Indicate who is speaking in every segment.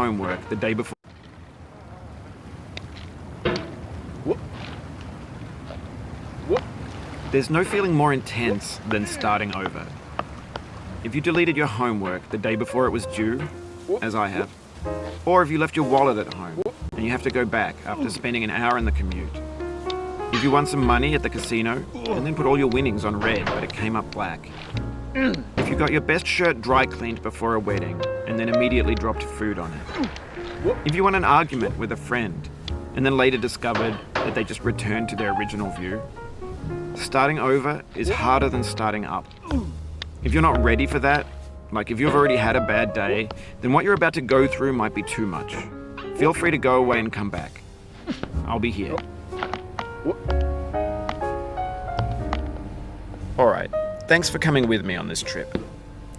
Speaker 1: homework the day before. There's no feeling more intense than starting over. If you deleted your homework the day before it was due, as I have, or if you left your wallet at home and you have to go back after spending an hour in the commute. If you won some money at the casino and then put all your winnings on red but it came up black. If you got your best shirt dry cleaned before a wedding and then immediately dropped food on it. If you won an argument with a friend and then later discovered that they just returned to their original view. Starting over is harder than starting up. If you're not ready for that, like if you've already had a bad day, then what you're about to go through might be too much. Feel free to go away and come back. I'll be here. Alright, thanks for coming with me on this trip.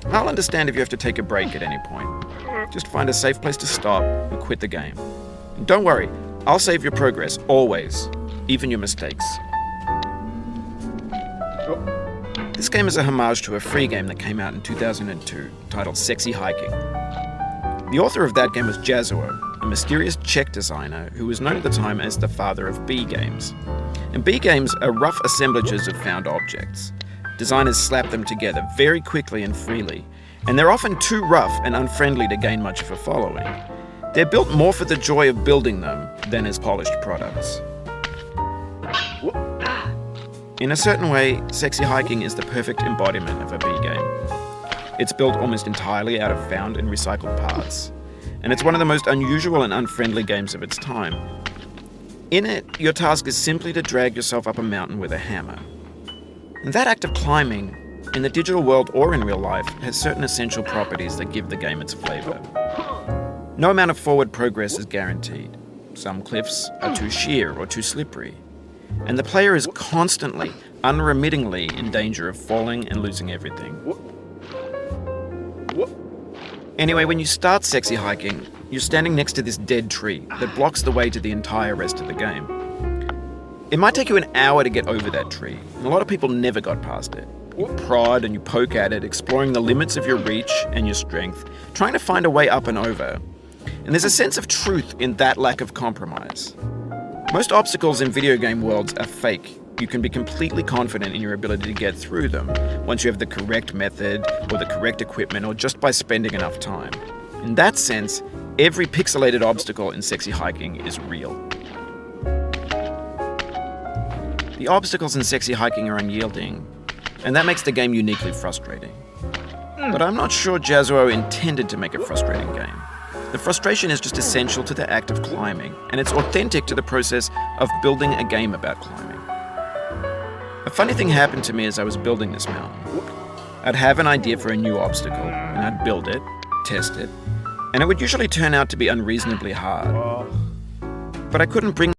Speaker 1: I'll understand if you have to take a break at any point. Just find a safe place to stop and quit the game. And don't worry, I'll save your progress, always, even your mistakes. This game is a homage to a free game that came out in 2002, titled Sexy Hiking. The author of that game was Jazuo, a mysterious Czech designer who was known at the time as the father of B games. And B games are rough assemblages of found objects. Designers slap them together very quickly and freely, and they're often too rough and unfriendly to gain much of a following. They're built more for the joy of building them than as polished products. In a certain way, Sexy Hiking is the perfect embodiment of a B game. It's built almost entirely out of found and recycled parts, and it's one of the most unusual and unfriendly games of its time. In it, your task is simply to drag yourself up a mountain with a hammer. And that act of climbing, in the digital world or in real life, has certain essential properties that give the game its flavor. No amount of forward progress is guaranteed. Some cliffs are too sheer or too slippery. And the player is constantly, unremittingly in danger of falling and losing everything. Anyway, when you start Sexy Hiking, you're standing next to this dead tree that blocks the way to the entire rest of the game. It might take you an hour to get over that tree, and a lot of people never got past it. You prod and you poke at it, exploring the limits of your reach and your strength, trying to find a way up and over. And there's a sense of truth in that lack of compromise. Most obstacles in video game worlds are fake. You can be completely confident in your ability to get through them once you have the correct method or the correct equipment or just by spending enough time. In that sense, every pixelated obstacle in Sexy Hiking is real. The obstacles in Sexy Hiking are unyielding, and that makes the game uniquely frustrating. But I'm not sure Jazuo intended to make a frustrating game. The frustration is just essential to the act of climbing, and it's authentic to the process of building a game about climbing. A funny thing happened to me as I was building this mountain. I'd have an idea for a new obstacle, and I'd build it, test it, and it would usually turn out to be unreasonably hard. But I couldn't bring